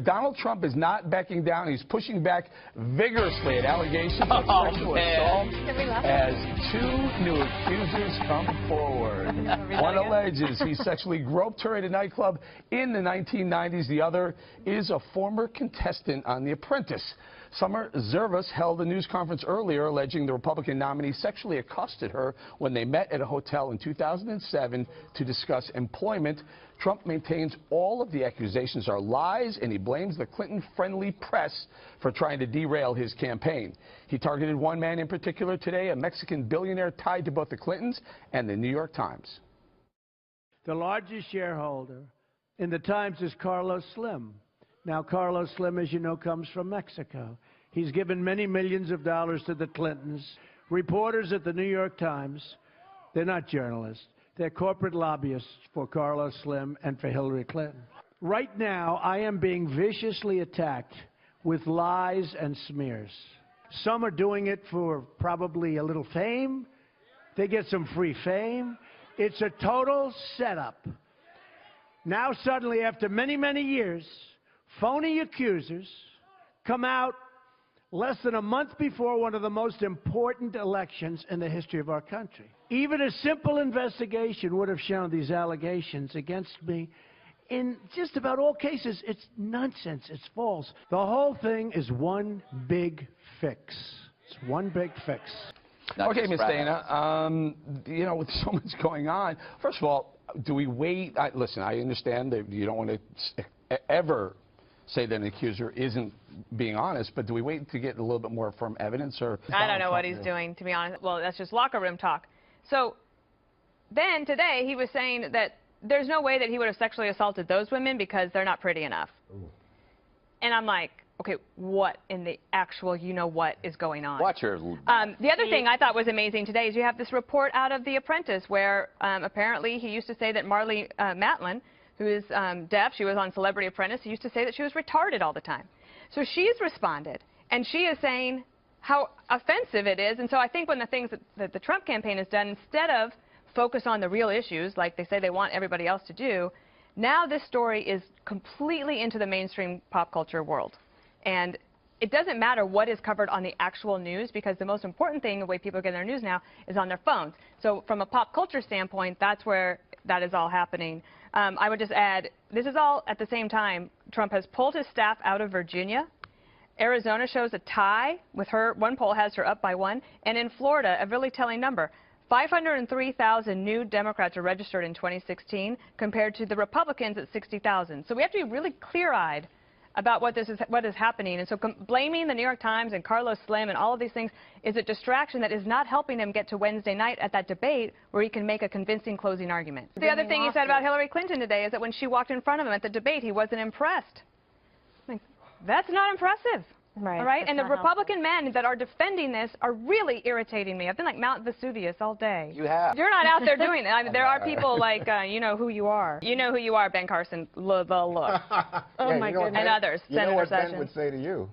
Donald Trump is not backing down. He's pushing back vigorously at allegations of sexual assault as two new accusers come forward. One alleges he sexually groped her at a nightclub in the 1990s. The other is a former contestant on The Apprentice. Summer Zervas held a news conference earlier alleging the Republican nominee sexually accosted her when they met at a hotel in 2007 to discuss employment. Trump maintains all of the accusations are lies, and he blames the Clinton-friendly press for trying to derail his campaign. He targeted one man in particular today, a Mexican billionaire tied to both the Clintons and the New York Times. The largest shareholder in the Times is Carlos Slim. Now, Carlos Slim, as you know, comes from Mexico. He's given many millions of dollars to the Clintons. Reporters at the New York Times, they're not journalists. They're corporate lobbyists for Carlos Slim and for Hillary Clinton. Right now, I am being viciously attacked with lies and smears. Some are doing it for probably a little fame. They get some free fame. It's a total setup. Now, suddenly, after many, many years, phony accusers come out less than a month before one of the most important elections in the history of our country. Even a simple investigation would have shown these allegations against me. In just about all cases, it's nonsense. It's false. The whole thing is one big fix. It's one big fix. Okay, Ms. Dana, you know, with so much going on, first of all, do we wait? Listen, I understand that you don't want to ever say that an accuser isn't being honest, but do we wait to get a little bit more firm evidence? Or I don't know what he's doing, to be honest. Well, that's just locker room talk. So then today he was saying that there's no way that he would have sexually assaulted those women because they're not pretty enough. Ooh. And I'm like, okay, what in the actual you-know-what is going on? Watch her. The other thing I thought was amazing today is you have this report out of The Apprentice where apparently he used to say that Marlee Matlin, who is deaf, she was on Celebrity Apprentice, he used to say that she was retarded all the time. So she's responded, and she is saying how offensive it is. And so I think one of the things that the Trump campaign has done, instead of focus on the real issues, like they say they want everybody else to do, now this story is completely into the mainstream pop culture world. And it doesn't matter what is covered on the actual news, because the most important thing, the way people get their news now, is on their phones. So from a pop culture standpoint, that's where that is all happening. I would just add, this is all at the same time. Trump has pulled his staff out of Virginia. Arizona shows a tie with her. One poll has her up by 1. And in Florida, a really telling number. 503,000 new Democrats are registered in 2016 compared to the Republicans at 60,000. So we have to be really clear-eyed about what is happening. And so blaming the New York Times and Carlos Slim and all of these things is a distraction that is not helping him get to Wednesday night at that debate where he can make a convincing closing argument. The other thing he said about Hillary Clinton today is that when she walked in front of him at the debate, he wasn't impressed. I mean, that's not impressive. Right. All right? And the Republican men that are defending this are really irritating me. I've been like Mount Vesuvius all day. You have. You're not out there doing it. I mean, there are people like, you know who you are. You know who you are, Ben Carson. The look. Oh, my goodness. And others. You know what Sessions. Ben would say to you?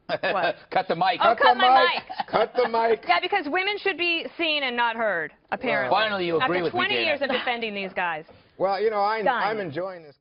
What? Cut the mic. Oh, cut my mic. Cut the mic. Yeah, because women should be seen and not heard, apparently. Finally, you agree with me, After 20 Dana. years of defending these guys. Well, you know, I'm enjoying this.